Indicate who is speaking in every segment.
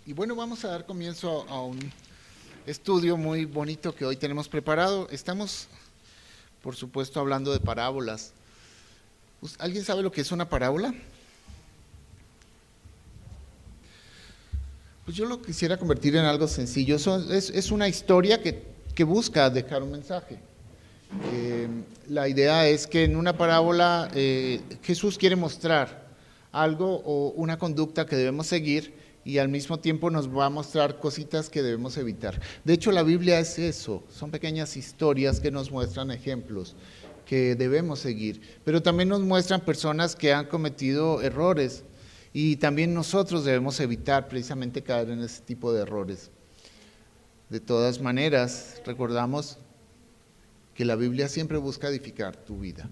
Speaker 1: Y bueno, vamos a dar comienzo a un estudio muy bonito que hoy tenemos preparado. Estamos, por supuesto, hablando de parábolas. ¿Alguien sabe lo que es una parábola? Pues yo lo quisiera convertir en algo sencillo. Es una historia que busca dejar un mensaje. La idea es que en una parábola Jesús quiere mostrar algo o una conducta que debemos seguir y al mismo tiempo nos va a mostrar cositas que debemos evitar. De hecho, la Biblia es eso, son pequeñas historias que nos muestran ejemplos que debemos seguir, pero también nos muestran personas que han cometido errores y también nosotros debemos evitar precisamente caer en ese tipo de errores. De todas maneras, recordamos que la Biblia siempre busca edificar tu vida,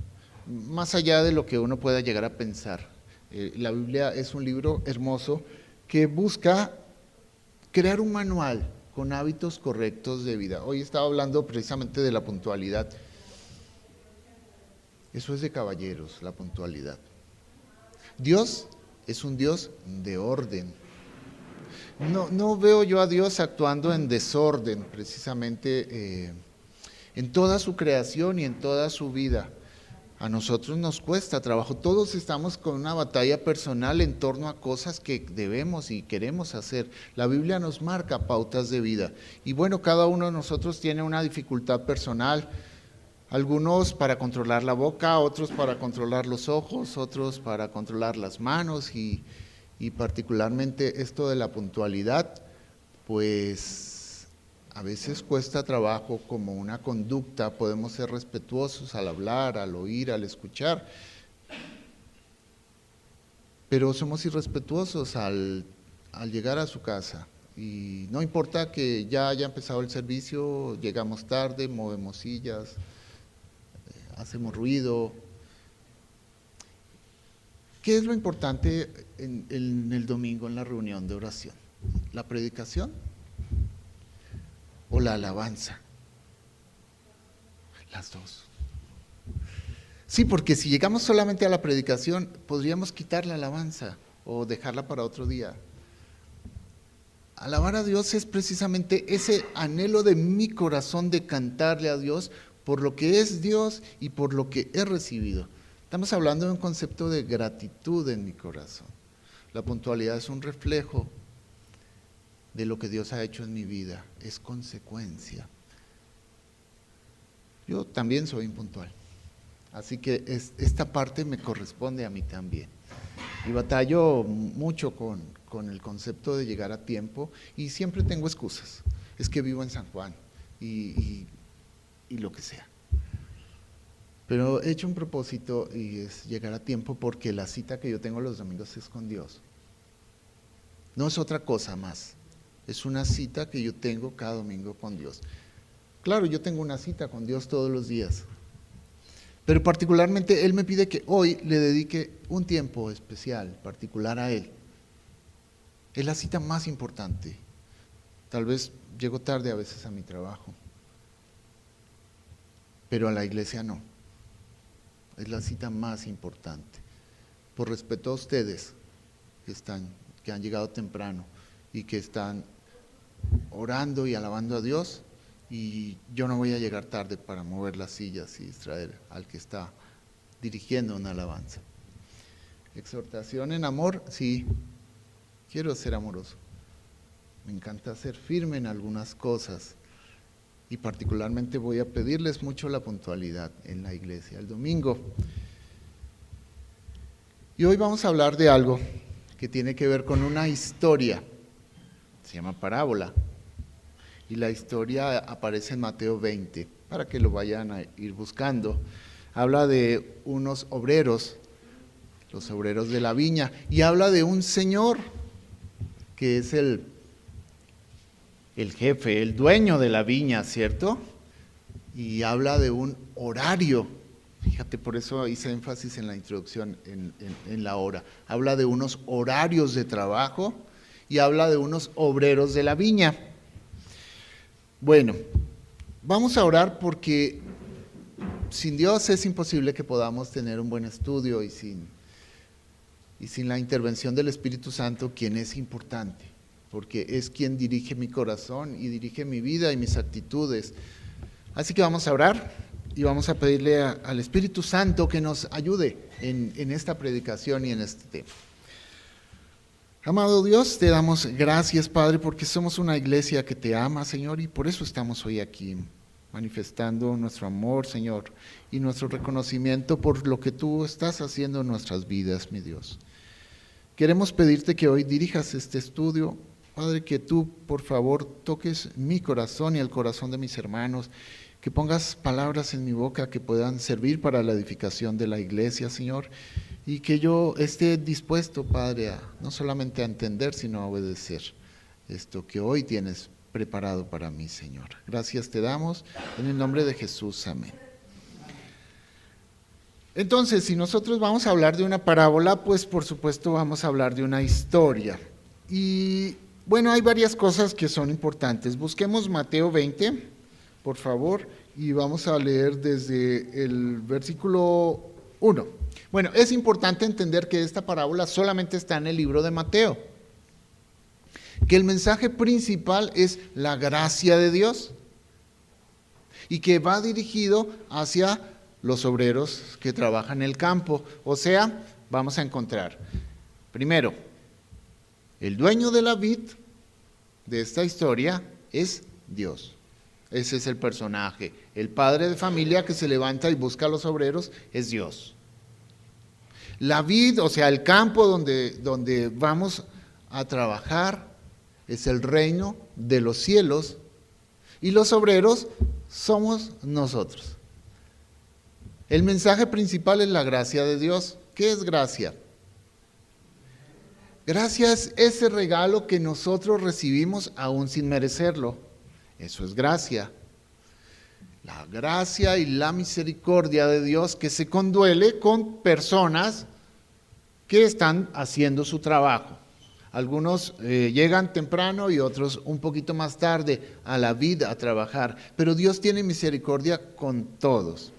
Speaker 1: más allá de lo que uno pueda llegar a pensar. La Biblia es un libro hermoso que busca crear un manual con hábitos correctos de vida. Hoy estaba hablando precisamente de la puntualidad. Eso es de caballeros, la puntualidad. Dios es un Dios de orden. No veo yo a Dios actuando en desorden, precisamente en toda su creación y en toda su vida. A nosotros nos cuesta trabajo, todos estamos con una batalla personal en torno a cosas que debemos y queremos hacer. La Biblia nos marca pautas de vida y bueno, cada uno de nosotros tiene una dificultad personal, algunos para controlar la boca, otros para controlar los ojos, otros para controlar las manos y particularmente esto de la puntualidad, pues a veces cuesta trabajo como una conducta, podemos ser respetuosos al hablar, al oír, al escuchar, pero somos irrespetuosos al llegar a su casa. Y no importa que ya haya empezado el servicio, llegamos tarde, movemos sillas, hacemos ruido. ¿Qué es lo importante en el domingo en la reunión de oración? ¿La predicación o la alabanza? Las dos. Sí, porque si llegamos solamente a la predicación, podríamos quitar la alabanza o dejarla para otro día. Alabar a Dios es precisamente ese anhelo de mi corazón de cantarle a Dios por lo que es Dios y por lo que he recibido. Estamos hablando de un concepto de gratitud en mi corazón. La puntualidad es un reflejo de lo que Dios ha hecho en mi vida, es consecuencia. Yo también soy impuntual, así que esta parte me corresponde a mí también. Y batallo mucho con el concepto de llegar a tiempo y siempre tengo excusas. Es que vivo en San Juan y lo que sea. Pero he hecho un propósito y es llegar a tiempo porque la cita que yo tengo los domingos es con Dios. No es otra cosa más. Es una cita que yo tengo cada domingo con Dios. Claro, yo tengo una cita con Dios todos los días. Pero particularmente Él me pide que hoy le dedique un tiempo especial, particular a Él. Es la cita más importante. Tal vez llego tarde a veces a mi trabajo, pero a la iglesia no. Es la cita más importante. Por respeto a ustedes que han llegado temprano y que están orando y alabando a Dios, y yo no voy a llegar tarde para mover las sillas y distraer al que está dirigiendo una alabanza. Exhortación en amor, sí, quiero ser amoroso. Me encanta ser firme en algunas cosas y particularmente voy a pedirles mucho la puntualidad en la iglesia el domingo. Y hoy vamos a hablar de algo que tiene que ver con una historia, se llama parábola. Y la historia aparece en Mateo 20, para que lo vayan a ir buscando. Habla de unos obreros, los obreros de la viña, y habla de un señor que es el jefe, el dueño de la viña, ¿cierto? Y habla de un horario. Fíjate, por eso hice énfasis en la introducción, en la hora. Habla de unos horarios de trabajo y habla de unos obreros de la viña. Bueno, vamos a orar porque sin Dios es imposible que podamos tener un buen estudio y sin la intervención del Espíritu Santo, quien es importante. porque es quien dirige mi corazón y dirige mi vida y mis actitudes. Así que vamos a orar y vamos a pedirle al Espíritu Santo que nos ayude en esta predicación y en este tema. Amado Dios, te damos gracias, Padre, porque somos una iglesia que te ama, Señor, y por eso estamos hoy aquí, manifestando nuestro amor, Señor, y nuestro reconocimiento por lo que tú estás haciendo en nuestras vidas, mi Dios. Queremos pedirte que hoy dirijas este estudio, Padre, que tú, por favor, toques mi corazón y el corazón de mis hermanos, que pongas palabras en mi boca que puedan servir para la edificación de la iglesia, Señor, y que yo esté dispuesto, Padre, no solamente a entender, sino a obedecer esto que hoy tienes preparado para mí, Señor. Gracias te damos, en el nombre de Jesús, amén. Entonces, si nosotros vamos a hablar de una parábola, pues por supuesto vamos a hablar de una historia. Y bueno, hay varias cosas que son importantes. Busquemos Mateo 20, por favor, y vamos a leer desde el versículo 1. Bueno, es importante entender que esta parábola solamente está en el libro de Mateo, que el mensaje principal es la gracia de Dios y que va dirigido hacia los obreros que trabajan en el campo. O sea, vamos a encontrar, primero, el dueño de la vid de esta historia es Dios. Ese es el personaje. El padre de familia que se levanta y busca a los obreros es Dios. La vid, o sea, el campo donde vamos a trabajar, es el reino de los cielos y los obreros somos nosotros. El mensaje principal es la gracia de Dios. ¿Qué es gracia? Gracia es ese regalo que nosotros recibimos aún sin merecerlo. Eso es gracia. La gracia y la misericordia de Dios que se conduele con personas que están haciendo su trabajo. Algunos llegan temprano y otros un poquito más tarde a la vida a trabajar, pero Dios tiene misericordia con todos.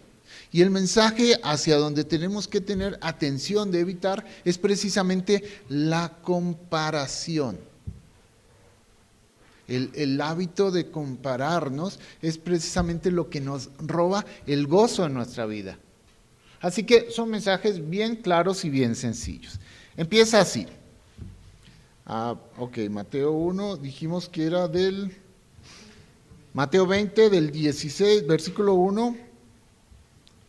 Speaker 1: Y el mensaje hacia donde tenemos que tener atención de evitar es precisamente la comparación. El hábito de compararnos es precisamente lo que nos roba el gozo en nuestra vida. Así que son mensajes bien claros y bien sencillos. Empieza así. Mateo 1, dijimos que era del Mateo 20, del 16, versículo 1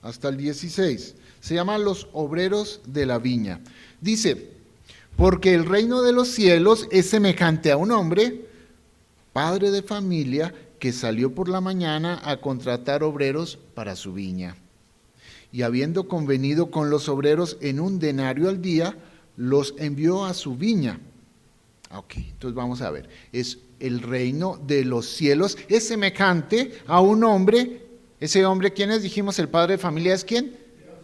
Speaker 1: hasta el 16. Se llama los obreros de la viña. Dice, porque el reino de los cielos es semejante a un hombre, padre de familia, que salió por la mañana a contratar obreros para su viña. Y habiendo convenido con los obreros en un denario al día, los envió a su viña. Entonces vamos a ver. Es el reino de los cielos, es semejante a un hombre. Ese hombre, ¿quién es? Dijimos, el padre de familia, ¿es quién?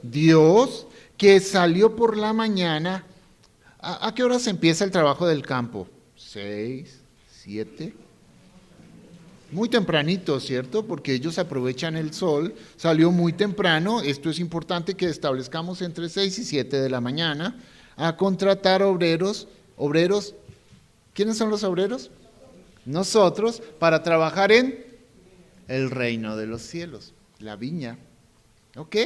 Speaker 1: Dios, que salió por la mañana. ¿A qué horas empieza el trabajo del campo? 6, 7. Muy tempranito, ¿cierto? Porque ellos aprovechan el sol, salió muy temprano, esto es importante que establezcamos entre 6 y 7 de la mañana, a contratar obreros, ¿quiénes son los obreros? Nosotros, para trabajar en el reino de los cielos, la viña, ¿ok?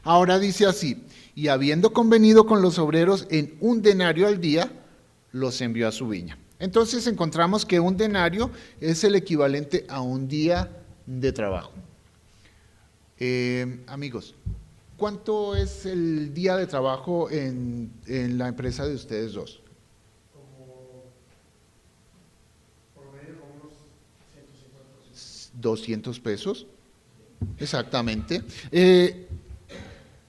Speaker 1: Ahora dice así, y habiendo convenido con los obreros en un denario al día, los envió a su viña. Entonces encontramos que un denario es el equivalente a un día de trabajo. Amigos, ¿cuánto es el día de trabajo en la empresa de ustedes dos?
Speaker 2: Como promedio como unos 150 pesos.
Speaker 1: 200 pesos, exactamente.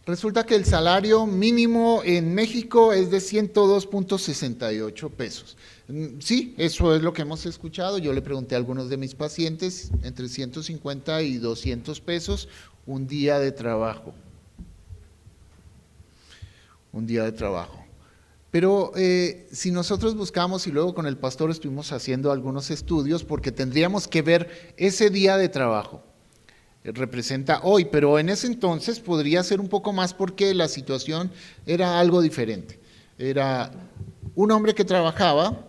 Speaker 1: Resulta que el salario mínimo en México es de 102.68 pesos. Sí, eso es lo que hemos escuchado. Yo le pregunté a algunos de mis pacientes, entre 150 y 200 pesos, un día de trabajo. Un día de trabajo. Pero si nosotros buscamos, y luego con el pastor estuvimos haciendo algunos estudios, porque tendríamos que ver ese día de trabajo. Representa hoy, pero en ese entonces podría ser un poco más porque la situación era algo diferente. Era un hombre que trabajaba,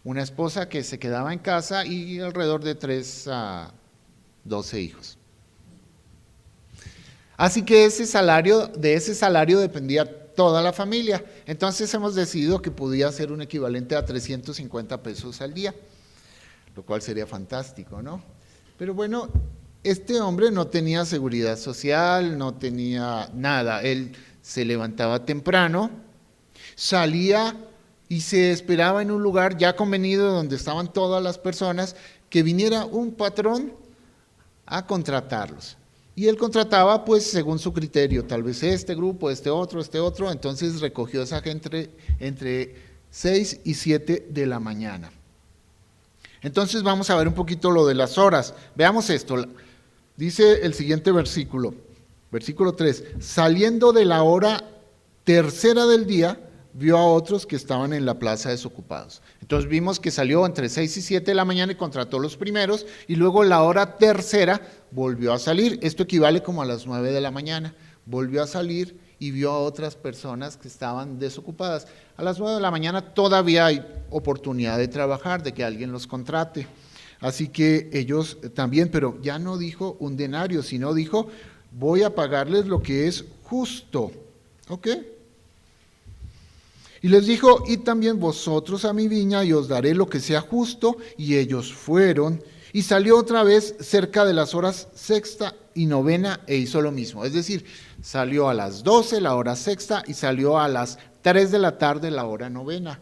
Speaker 1: una esposa que se quedaba en casa y alrededor de 3 a 12 hijos. Así que de ese salario dependía toda la familia. Entonces hemos decidido que podía ser un equivalente a 350 pesos al día, lo cual sería fantástico, ¿no? Pero bueno, este hombre no tenía seguridad social, no tenía nada. Él se levantaba temprano, salía y se esperaba en un lugar ya convenido donde estaban todas las personas, que viniera un patrón a contratarlos. Y él contrataba pues según su criterio, tal vez este grupo, este otro, entonces recogió esa gente entre 6 y 7 de la mañana. Entonces vamos a ver un poquito lo de las horas. Veamos esto, dice el siguiente versículo, versículo 3, saliendo de la hora tercera del día, vio a otros que estaban en la plaza desocupados. Entonces vimos que salió entre 6 y 7 de la mañana y contrató los primeros, y luego la hora tercera volvió a salir. Esto equivale como a las 9 de la mañana. Volvió a salir y vio a otras personas que estaban desocupadas. A las 9 de la mañana todavía hay oportunidad de trabajar, de que alguien los contrate. Así que ellos también, pero ya no dijo un denario, sino dijo, voy a pagarles lo que es justo. ¿Ok? Y les dijo, id también vosotros a mi viña y os daré lo que sea justo. Y ellos fueron, y salió otra vez cerca de las horas sexta y novena e hizo lo mismo. Es decir, salió a las 12 la hora sexta y salió a las 3 de la tarde la hora novena.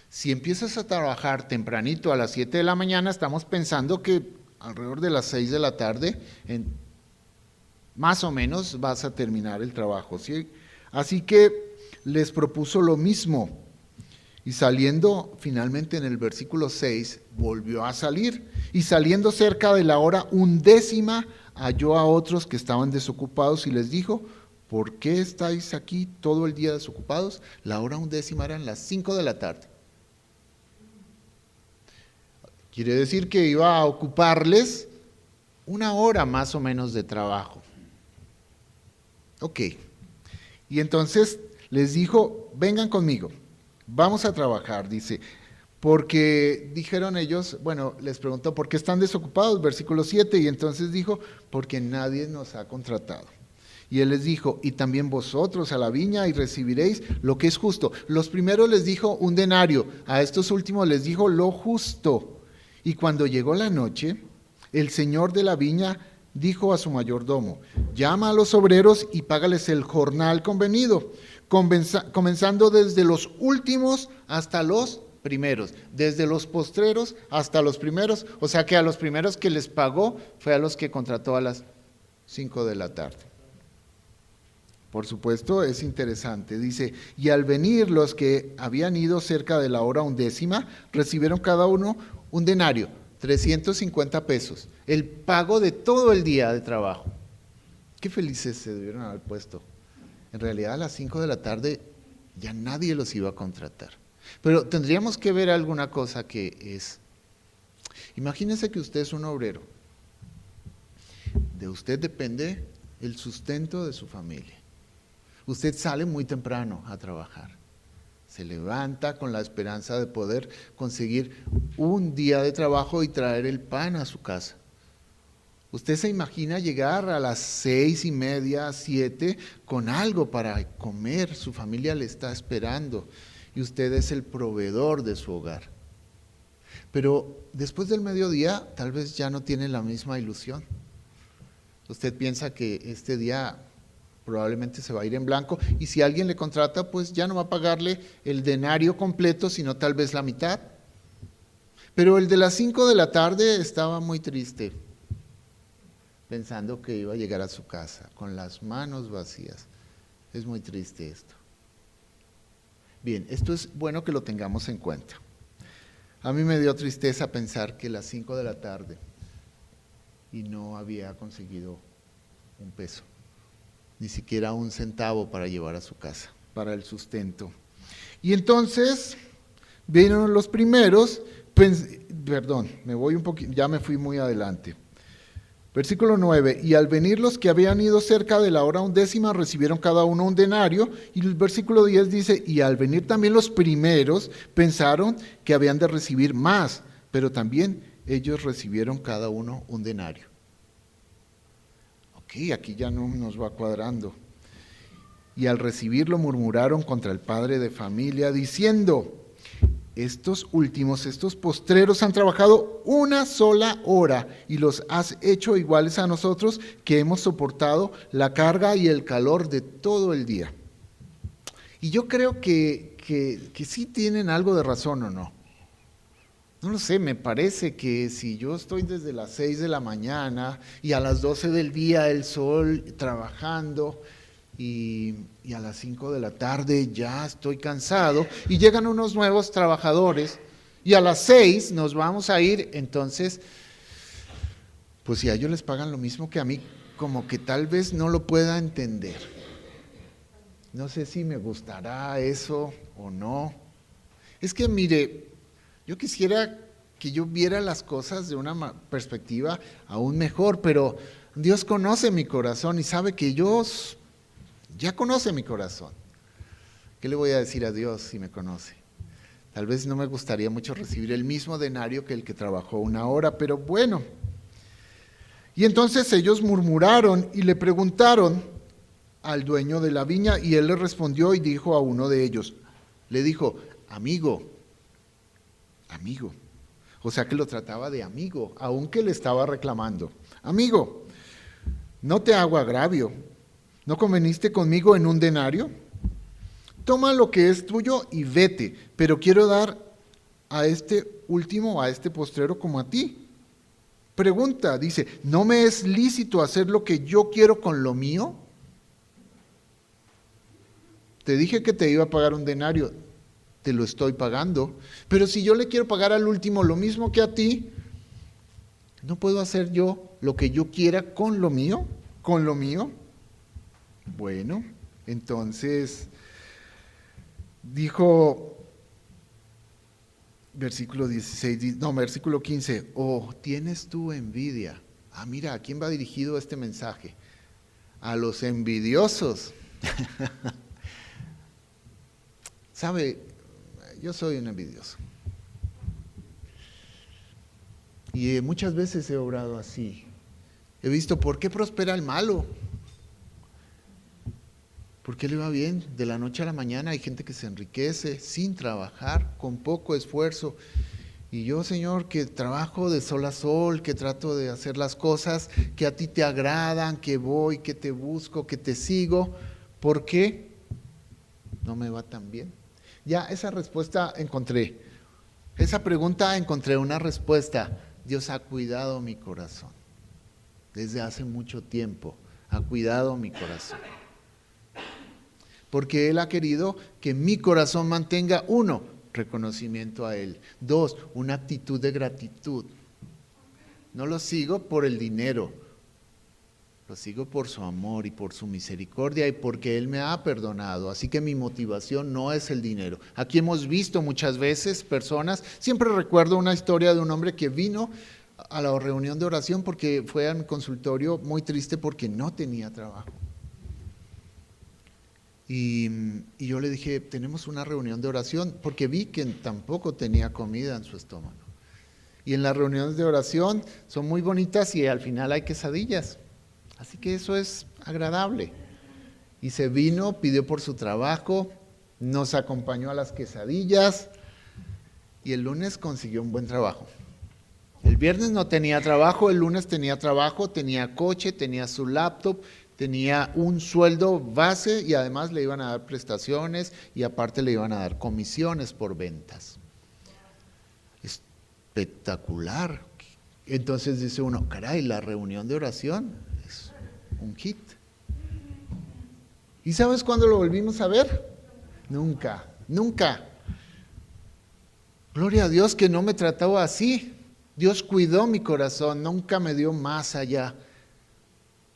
Speaker 1: Si empiezas a trabajar tempranito a las 7 de la mañana, estamos pensando que alrededor de las 6 de la tarde, más o menos vas a terminar el trabajo, ¿sí? Así que les propuso lo mismo, y saliendo finalmente en el versículo 6, volvió a salir, y saliendo cerca de la hora 11, halló a otros que estaban desocupados y les dijo, ¿por qué estáis aquí todo el día desocupados? La hora 11 eran las 5 de la tarde. Quiere decir que iba a ocuparles una hora más o menos de trabajo. Ok, y entonces les dijo, vengan conmigo, vamos a trabajar, dice, porque dijeron ellos, bueno, les preguntó, ¿por qué están desocupados? Versículo 7, y entonces dijo, porque nadie nos ha contratado. Y él les dijo, y también vosotros a la viña y recibiréis lo que es justo. Los primeros les dijo un denario, a estos últimos les dijo lo justo. Y cuando llegó la noche, el señor de la viña dijo a su mayordomo, llama a los obreros y págales el jornal convenido, comenzando desde los últimos hasta los primeros, desde los postreros hasta los primeros, o sea que a los primeros que les pagó fue a los que contrató a las 5 de la tarde. Por supuesto, es interesante, dice, y al venir los que habían ido cerca de la hora 11, recibieron cada uno un denario, 350 pesos, el pago de todo el día de trabajo. Qué felices se debieron haber puesto. En realidad a las 5 de la tarde ya nadie los iba a contratar. Pero tendríamos que ver alguna cosa que es, imagínense que usted es un obrero, de usted depende el sustento de su familia. Usted sale muy temprano a trabajar, se levanta con la esperanza de poder conseguir un día de trabajo y traer el pan a su casa. Usted se imagina llegar a las 6:30, 7, con algo para comer, su familia le está esperando y usted es el proveedor de su hogar. Pero después del mediodía tal vez ya no tiene la misma ilusión. Usted piensa que este día probablemente se va a ir en blanco y si alguien le contrata pues ya no va a pagarle el denario completo sino tal vez la mitad. Pero el de las 5 de la tarde estaba muy triste, pensando que iba a llegar a su casa con las manos vacías. Es muy triste esto. Bien, esto es bueno que lo tengamos en cuenta. A mí me dio tristeza pensar que las 5 de la tarde y no había conseguido un peso, ni siquiera un centavo para llevar a su casa, para el sustento. Y entonces vinieron los primeros, me voy un poquito, ya me fui muy adelante. Versículo 9, y al venir los que habían ido cerca de la hora 11 recibieron cada uno un denario, y el versículo 10 dice, y al venir también los primeros pensaron que habían de recibir más, pero también ellos recibieron cada uno un denario. Ok, aquí ya no nos va cuadrando. Y al recibirlo murmuraron contra el padre de familia, diciendo, estos últimos, estos postreros han trabajado una sola hora y los has hecho iguales a nosotros que hemos soportado la carga y el calor de todo el día. Y yo creo que sí tienen algo de razón o no. No lo sé, me parece que si yo estoy desde las 6 de la mañana y a las 12 del día el sol trabajando, y a las 5 de la tarde ya estoy cansado y llegan unos nuevos trabajadores y a las 6 nos vamos a ir, entonces, pues si a ellos les pagan lo mismo que a mí, como que tal vez no lo pueda entender. No sé si me gustará eso o no. Es que mire, yo quisiera que yo viera las cosas de una perspectiva aún mejor, pero Dios conoce mi corazón y sabe que yo ya conoce mi corazón. ¿Qué le voy a decir a Dios si me conoce? Tal vez no me gustaría mucho recibir el mismo denario que el que trabajó una hora, pero bueno. Y entonces ellos murmuraron y le preguntaron al dueño de la viña, y él le respondió y dijo a uno de ellos, le dijo, amigo, o sea que lo trataba de amigo, aunque le estaba reclamando, amigo, no te hago agravio, ¿no conveniste conmigo en un denario? Toma lo que es tuyo y vete, pero quiero dar a este último, a este postrero como a ti. Pregunta, dice, ¿no me es lícito hacer lo que yo quiero con lo mío? Te dije que te iba a pagar un denario, te lo estoy pagando, pero si yo le quiero pagar al último lo mismo que a ti, ¿no puedo hacer yo lo que yo quiera con lo mío? ¿Con lo mío? Bueno, entonces dijo, versículo 15, oh, ¿tienes tú envidia? Ah, mira, ¿a quién va dirigido este mensaje? A los envidiosos. ¿Sabe? Yo soy un envidioso. Y muchas veces he obrado así. He visto por qué prospera el malo. ¿Por qué le va bien? De la noche a la mañana hay gente que se enriquece sin trabajar, con poco esfuerzo. Y yo, Señor, que trabajo de sol a sol, que trato de hacer las cosas que a ti te agradan, que voy, que te busco, que te sigo, ¿por qué no me va tan bien? Ya esa respuesta encontré. Esa pregunta encontré una respuesta. Dios ha cuidado mi corazón. Desde hace mucho tiempo ha cuidado mi corazón. Porque Él ha querido que mi corazón mantenga, 1, reconocimiento a Él. 2, una actitud de gratitud. No lo sigo por el dinero, lo sigo por su amor y por su misericordia y porque Él me ha perdonado. Así que mi motivación no es el dinero. Aquí hemos visto muchas veces personas, siempre recuerdo una historia de un hombre que vino a la reunión de oración porque fue a mi consultorio muy triste porque no tenía trabajo. Y yo le dije, tenemos una reunión de oración, porque vi que tampoco tenía comida en su estómago. Y en las reuniones de oración son muy bonitas y al final hay quesadillas. Así que eso es agradable. Y se vino, pidió por su trabajo, nos acompañó a las quesadillas y el lunes consiguió un buen trabajo. El viernes no tenía trabajo, el lunes tenía trabajo, tenía coche, tenía su laptop, tenía un sueldo base y además le iban a dar prestaciones y aparte le iban a dar comisiones por ventas. Espectacular. Entonces dice uno, caray, la reunión de oración es un hit. ¿Y sabes cuándo lo volvimos a ver? Nunca, nunca. Gloria a Dios que no me trataba así. Dios cuidó mi corazón, nunca me dio más allá.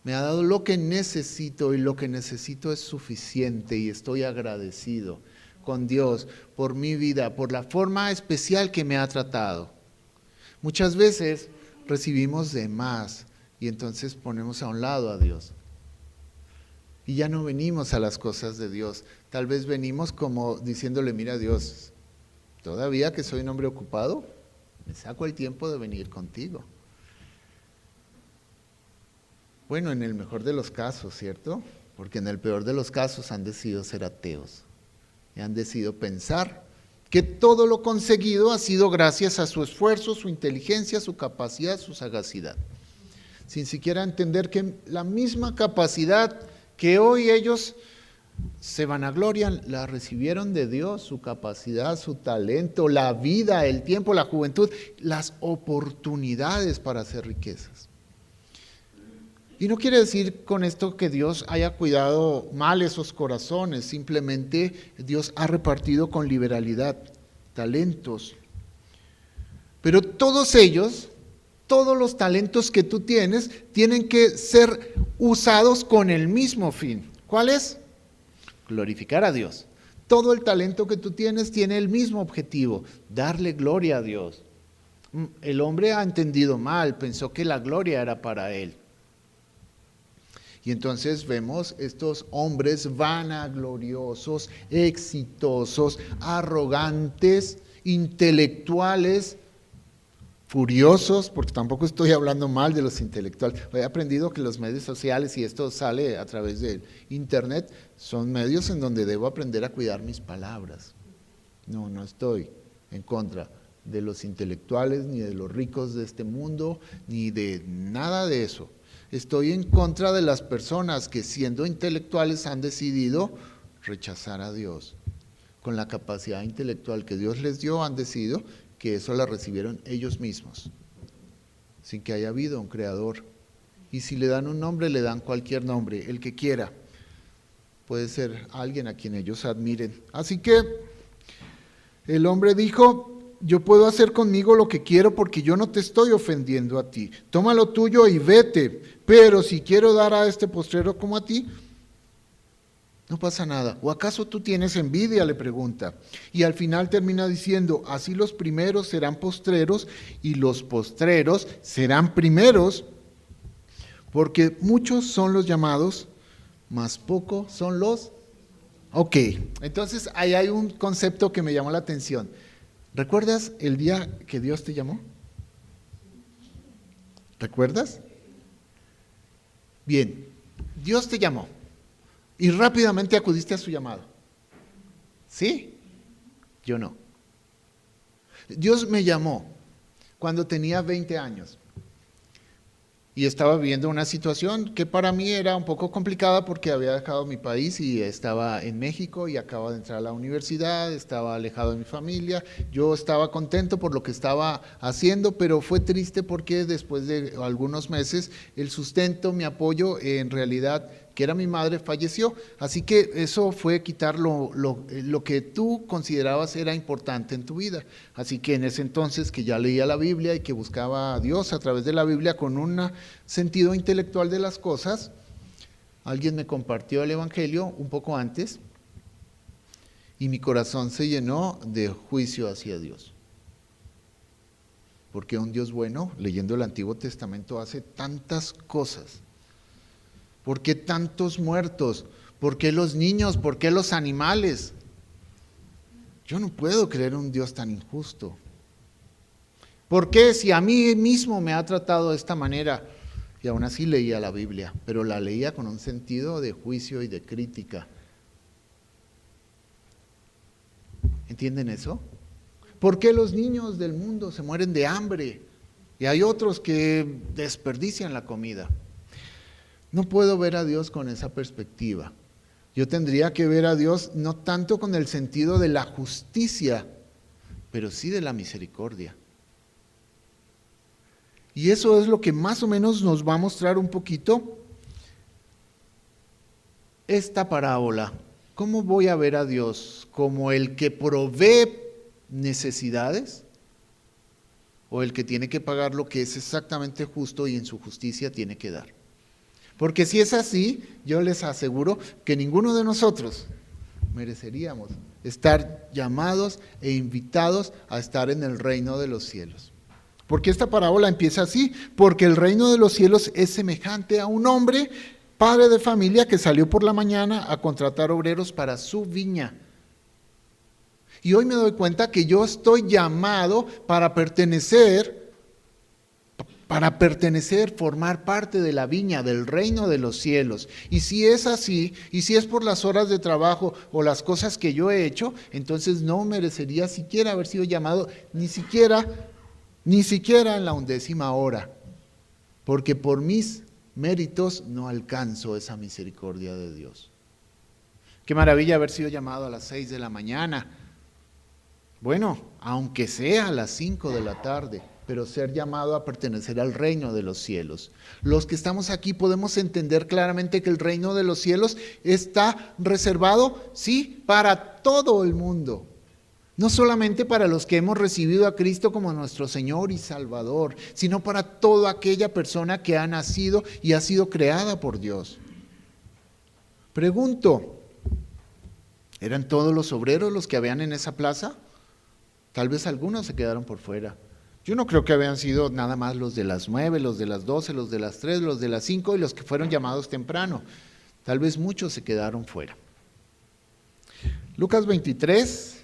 Speaker 1: Me ha dado lo que necesito y lo que necesito es suficiente y estoy agradecido con Dios por mi vida, por la forma especial que me ha tratado. Muchas veces recibimos de más y entonces ponemos a un lado a Dios. Y ya no venimos a las cosas de Dios. Tal vez venimos como diciéndole, mira Dios, todavía que soy un hombre ocupado, me saco el tiempo de venir contigo. Bueno, en el mejor de los casos, ¿cierto? Porque en el peor de los casos han decidido ser ateos. Y han decidido pensar que todo lo conseguido ha sido gracias a su esfuerzo, su inteligencia, su capacidad, su sagacidad. Sin siquiera entender que la misma capacidad que hoy ellos se vanaglorian, la recibieron de Dios, su capacidad, su talento, la vida, el tiempo, la juventud, las oportunidades para hacer riquezas. Y no quiere decir con esto que Dios haya cuidado mal esos corazones, simplemente Dios ha repartido con liberalidad talentos. Pero todos ellos, todos los talentos que tú tienes, tienen que ser usados con el mismo fin. ¿Cuál es? Glorificar a Dios. Todo el talento que tú tienes tiene el mismo objetivo, darle gloria a Dios. El hombre ha entendido mal, pensó que la gloria era para él. Y entonces vemos estos hombres vanagloriosos, exitosos, arrogantes, intelectuales, furiosos, porque tampoco estoy hablando mal de los intelectuales. He aprendido que los medios sociales, y esto sale a través del internet, son medios en donde debo aprender a cuidar mis palabras. No estoy en contra de los intelectuales, ni de los ricos de este mundo, ni de nada de eso. Estoy en contra de las personas que siendo intelectuales han decidido rechazar a Dios. Con la capacidad intelectual que Dios les dio, han decidido que eso la recibieron ellos mismos, sin que haya habido un creador. Y si le dan un nombre, le dan cualquier nombre, el que quiera. Puede ser alguien a quien ellos admiren. Así que el hombre dijo, yo puedo hacer conmigo lo que quiero porque yo no te estoy ofendiendo a ti. Toma lo tuyo y vete, pero si quiero dar a este postrero como a ti, no pasa nada. ¿O acaso tú tienes envidia?, le pregunta. Y al final termina diciendo, así los primeros serán postreros y los postreros serán primeros, porque muchos son los llamados, mas pocos son los... Ok, entonces ahí hay un concepto que me llamó la atención. ¿Recuerdas el día que Dios te llamó? ¿Recuerdas? Bien, Dios te llamó y rápidamente acudiste a su llamado. ¿Sí? Yo no. Dios me llamó cuando tenía 20 años y estaba viviendo una situación que para mí era un poco complicada porque había dejado mi país y estaba en México y acababa de entrar a la universidad, estaba alejado de mi familia. Yo estaba contento por lo que estaba haciendo, pero fue triste porque después de algunos meses el sustento, mi apoyo, en realidad, que era mi madre, falleció. Así que eso fue quitar lo que tú considerabas era importante en tu vida. Así que en ese entonces que ya leía la Biblia y que buscaba a Dios a través de la Biblia con un sentido intelectual de las cosas, alguien me compartió el Evangelio un poco antes y mi corazón se llenó de juicio hacia Dios. Porque un Dios bueno, leyendo el Antiguo Testamento, hace tantas cosas. ¿Por qué tantos muertos? ¿Por qué los niños? ¿Por qué los animales? Yo no puedo creer en un Dios tan injusto. ¿Por qué si a mí mismo me ha tratado de esta manera? Y aún así leía la Biblia, pero la leía con un sentido de juicio y de crítica. ¿Entienden eso? ¿Por qué los niños del mundo se mueren de hambre? Y hay otros que desperdician la comida. No puedo ver a Dios con esa perspectiva. Yo tendría que ver a Dios no tanto con el sentido de la justicia, pero sí de la misericordia. Y eso es lo que más o menos nos va a mostrar un poquito esta parábola. ¿Cómo voy a ver a Dios? ¿Como el que provee necesidades? ¿O el que tiene que pagar lo que es exactamente justo y en su justicia tiene que dar? Porque si es así, yo les aseguro que ninguno de nosotros mereceríamos estar llamados e invitados a estar en el reino de los cielos. Porque esta parábola empieza así, porque el reino de los cielos es semejante a un hombre, padre de familia, que salió por la mañana a contratar obreros para su viña. Y hoy me doy cuenta que yo estoy llamado para pertenecer, formar parte de la viña, del reino de los cielos. Y si es así, y si es por las horas de trabajo o las cosas que yo he hecho, entonces no merecería siquiera haber sido llamado, ni siquiera en la 11ª hora, porque por mis méritos no alcanzo esa misericordia de Dios. Qué maravilla haber sido llamado a las 6 de la mañana. Bueno, aunque sea a las 5 de la tarde, pero ser llamado a pertenecer al reino de los cielos. Los que estamos aquí podemos entender claramente que el reino de los cielos está reservado, sí, para todo el mundo. No solamente para los que hemos recibido a Cristo como nuestro Señor y Salvador, sino para toda aquella persona que ha nacido y ha sido creada por Dios. Pregunto, ¿eran todos los obreros los que habían en esa plaza? Tal vez algunos se quedaron por fuera. Yo no creo que habían sido nada más los de las 9, los de las 12, los de las 3, los de las 5 y los que fueron llamados temprano. Tal vez muchos se quedaron fuera. Lucas 23.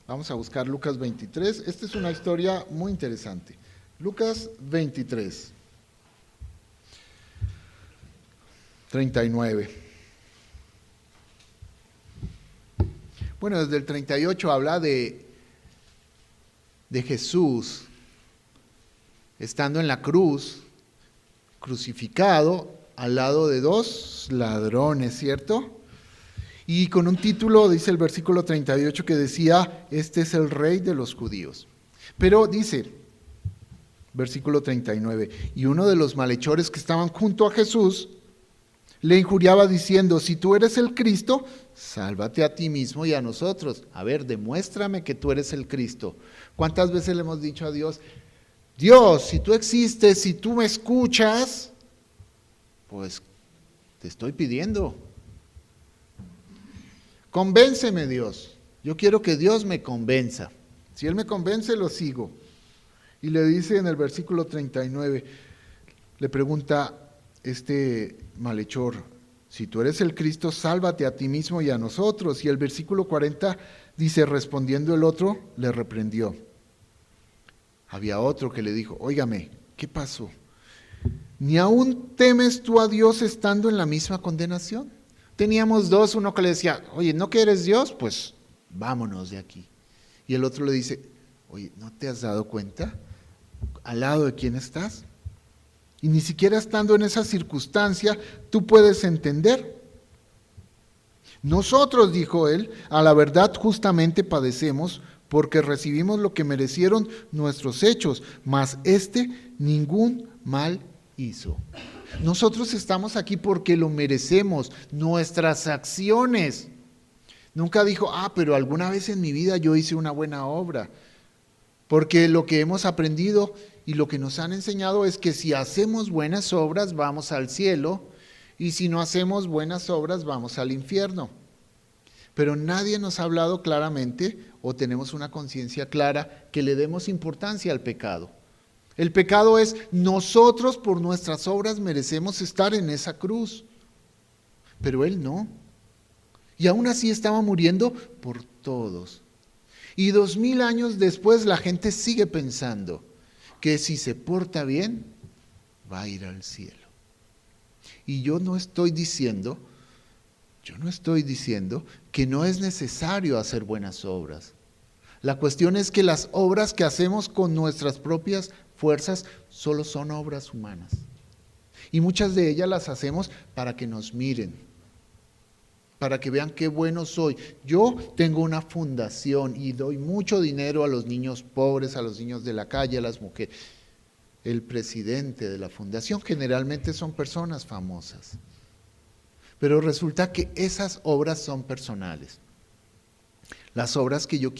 Speaker 1: Vamos a buscar Lucas 23. Esta es una historia muy interesante. Lucas 23, 39. Bueno, desde el 38 habla de Jesús estando en la cruz, crucificado al lado de 2 ladrones, ¿cierto? Y con un título, dice el versículo 38, que decía, este es el rey de los judíos. Pero dice, versículo 39, y uno de los malhechores que estaban junto a Jesús le injuriaba diciendo, si tú eres el Cristo, sálvate a ti mismo y a nosotros. A ver, demuéstrame que tú eres el Cristo. ¿Cuántas veces le hemos dicho a Dios, Dios, si tú existes, si tú me escuchas, pues te estoy pidiendo. Convénceme, Dios. Yo quiero que Dios me convenza. Si Él me convence, lo sigo. Y le dice en el versículo 39, le pregunta este malhechor, si tú eres el Cristo, sálvate a ti mismo y a nosotros. Y el versículo 40 dice, respondiendo el otro, le reprendió. Había otro que le dijo, óigame, ¿qué pasó? ¿Ni aún temes tú a Dios estando en la misma condenación? Teníamos 2, uno que le decía, oye, ¿no que eres Dios? Pues vámonos de aquí. Y el otro le dice, oye, ¿no te has dado cuenta al lado de quién estás? Y ni siquiera estando en esa circunstancia, tú puedes entender. Nosotros, dijo él, a la verdad justamente padecemos porque recibimos lo que merecieron nuestros hechos, mas ningún mal hizo. Nosotros estamos aquí porque lo merecemos, nuestras acciones. Nunca dijo, pero alguna vez en mi vida yo hice una buena obra. Porque lo que hemos aprendido y lo que nos han enseñado es que si hacemos buenas obras vamos al cielo y si no hacemos buenas obras vamos al infierno. Pero nadie nos ha hablado claramente o tenemos una conciencia clara que le demos importancia al pecado. El pecado es nosotros por nuestras obras merecemos estar en esa cruz, pero Él no. Y aún así estaba muriendo por todos. Y 2000 años después la gente sigue pensando que si se porta bien, va a ir al cielo. Y yo no estoy diciendo que no es necesario hacer buenas obras. La cuestión es que las obras que hacemos con nuestras propias fuerzas solo son obras humanas. Y muchas de ellas las hacemos para que nos miren, para que vean qué bueno soy. Yo tengo una fundación y doy mucho dinero a los niños pobres, a los niños de la calle, a las mujeres. El presidente de la fundación generalmente son personas famosas. Pero resulta que esas obras son personales. Las obras que Dios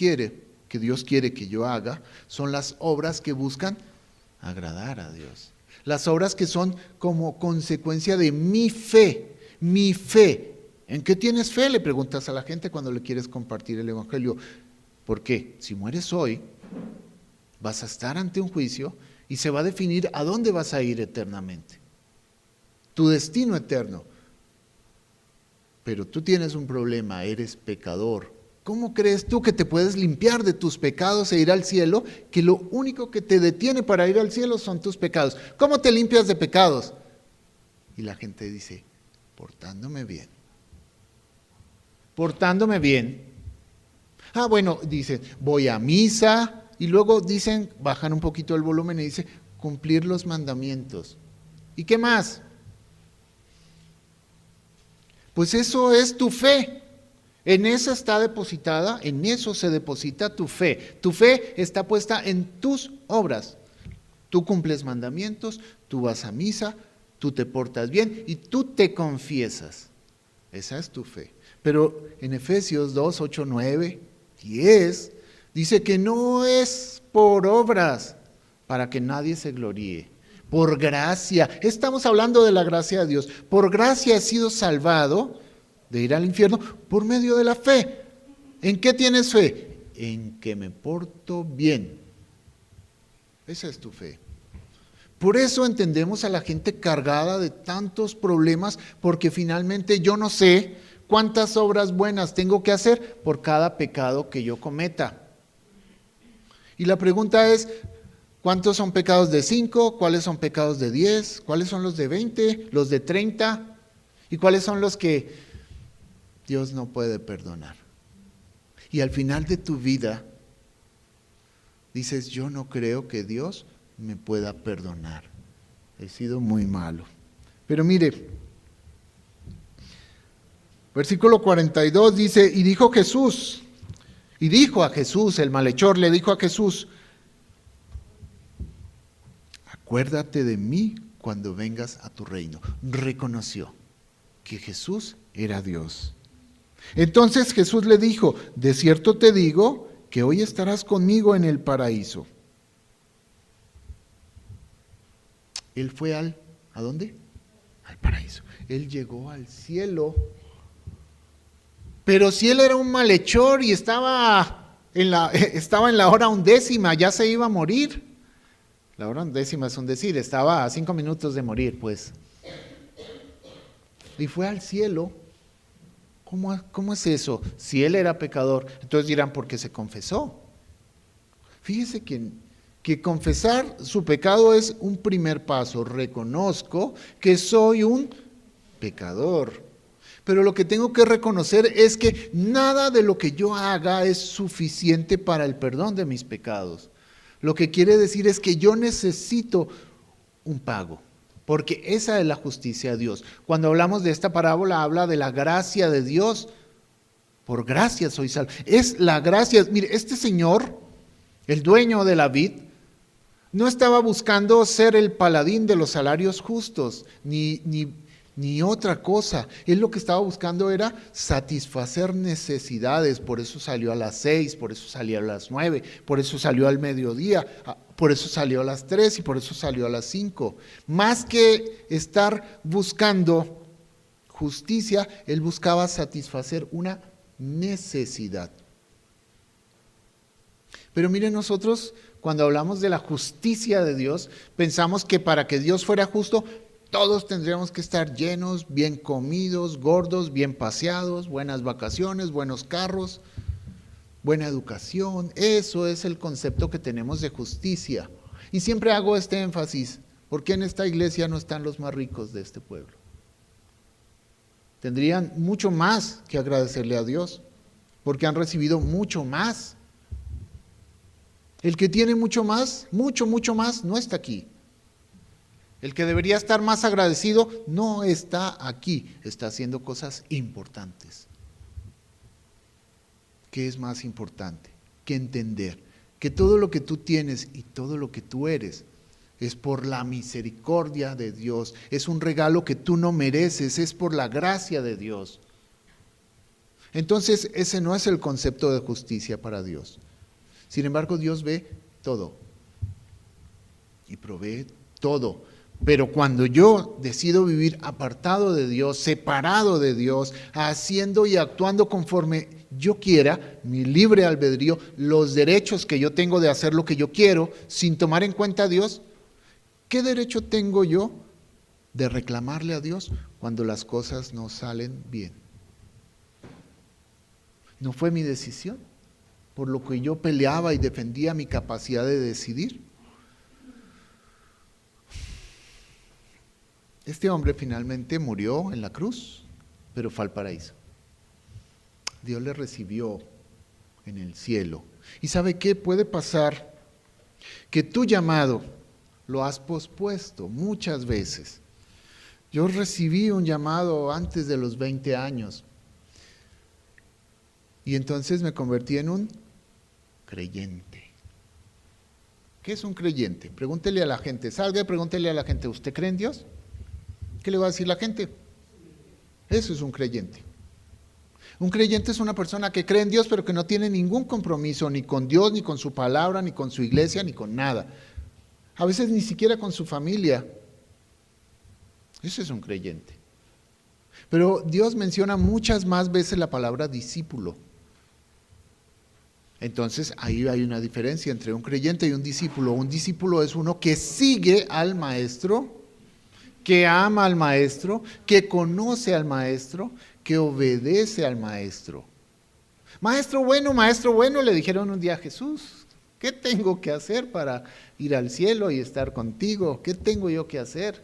Speaker 1: quiere que yo haga, son las obras que buscan agradar a Dios. Las obras que son como consecuencia de mi fe. Mi fe. ¿En qué tienes fe? Le preguntas a la gente cuando le quieres compartir el evangelio. ¿Por qué? Si mueres hoy, vas a estar ante un juicio y se va a definir a dónde vas a ir eternamente. Tu destino eterno. Pero tú tienes un problema, eres pecador. ¿Cómo crees tú que te puedes limpiar de tus pecados e ir al cielo? Que lo único que te detiene para ir al cielo son tus pecados. ¿Cómo te limpias de pecados? Y la gente dice, portándome bien. Portándome bien. Ah, bueno, dicen, voy a misa. Y luego dicen, bajan un poquito el volumen y dicen, cumplir los mandamientos. ¿Y qué más? Pues eso es tu fe. En eso está depositada, en eso se deposita tu fe. Tu fe está puesta en tus obras. Tú cumples mandamientos, tú vas a misa, tú te portas bien y tú te confiesas. Esa es tu fe. Pero en Efesios 2, 8, 9, 10, dice que no es por obras para que nadie se gloríe. Por gracia. Estamos hablando de la gracia de Dios. Por gracia he sido salvado de ir al infierno por medio de la fe. ¿En qué tienes fe? En que me porto bien. Esa es tu fe. Por eso entendemos a la gente cargada de tantos problemas, porque finalmente yo no sé cuántas obras buenas tengo que hacer por cada pecado que yo cometa. Y la pregunta es, ¿cuántos son pecados de 5? ¿Cuáles son pecados de 10? ¿Cuáles son los de 20? ¿Los de 30? ¿Y cuáles son los que Dios no puede perdonar? Y al final de tu vida dices, yo no creo que Dios me pueda perdonar. He sido muy malo. Pero mire, versículo 42 dice, y dijo a Jesús, el malhechor le dijo a Jesús, acuérdate de mí cuando vengas a tu reino. Reconoció que Jesús era Dios. Entonces Jesús le dijo, de cierto te digo que hoy estarás conmigo en el paraíso. Él fue ¿a dónde? Al paraíso. Él llegó al cielo. Pero si él era un malhechor y estaba en la hora 11, ya se iba a morir. La hora 11 es un decir, estaba a 5 minutos de morir, pues. Y fue al cielo. ¿Cómo es eso? Si él era pecador, entonces dirán, ¿por qué se confesó? Fíjese que confesar su pecado es un primer paso. Reconozco que soy un pecador. Pero lo que tengo que reconocer es que nada de lo que yo haga es suficiente para el perdón de mis pecados. Lo que quiere decir es que yo necesito un pago. Porque esa es la justicia de Dios. Cuando hablamos de esta parábola, habla de la gracia de Dios. Por gracia soy salvo. Es la gracia. Mire, este señor, el dueño de la vid, no estaba buscando ser el paladín de los salarios justos, ni otra cosa. Él lo que estaba buscando era satisfacer necesidades. Por eso salió a las 6, por eso salió a las 9, por eso salió al mediodía, por eso salió a las 3 y por eso salió a las 5. Más que estar buscando justicia, él buscaba satisfacer una necesidad. Pero miren, nosotros cuando hablamos de la justicia de Dios, pensamos que para que Dios fuera justo, todos tendríamos que estar llenos, bien comidos, gordos, bien paseados, buenas vacaciones, buenos carros, buena educación. Eso es el concepto que tenemos de justicia. Y siempre hago este énfasis, porque en esta iglesia no están los más ricos de este pueblo. Tendrían mucho más que agradecerle a Dios, porque han recibido mucho más. El que tiene mucho más, mucho más, no está aquí. El que debería estar más agradecido no está aquí, está haciendo cosas importantes. ¿Qué es más importante? Que entender que todo lo que tú tienes y todo lo que tú eres es por la misericordia de Dios, es un regalo que tú no mereces, es por la gracia de Dios. Entonces, ese no es el concepto de justicia para Dios. Sin embargo, Dios ve todo y provee todo. Pero cuando yo decido vivir apartado de Dios, separado de Dios, haciendo y actuando conforme yo quiera, mi libre albedrío, los derechos que yo tengo de hacer lo que yo quiero, sin tomar en cuenta a Dios, ¿qué derecho tengo yo de reclamarle a Dios cuando las cosas no salen bien? No fue mi decisión, por lo que yo peleaba y defendía mi capacidad de decidir. Este hombre finalmente murió en la cruz, pero fue al paraíso. Dios le recibió en el cielo. ¿Y sabe qué? Puede pasar que tu llamado lo has pospuesto muchas veces. Yo recibí un llamado antes de los 20 años y entonces me convertí en un creyente. ¿Qué es un creyente? Pregúntele a la gente, salga y pregúntele a la gente, ¿usted cree en Dios? ¿Qué le va a decir la gente? Eso es un creyente. Un creyente es una persona que cree en Dios pero que no tiene ningún compromiso ni con Dios, ni con su palabra, ni con su iglesia, ni con nada. A veces ni siquiera con su familia. Ese es un creyente. Pero Dios menciona muchas más veces la palabra discípulo. Entonces ahí hay una diferencia entre un creyente y un discípulo. Un discípulo es uno que sigue al maestro, que ama al maestro, que conoce al maestro, que obedece al maestro. Maestro bueno, le dijeron un día a Jesús, ¿qué tengo que hacer para ir al cielo y estar contigo? ¿Qué tengo yo que hacer?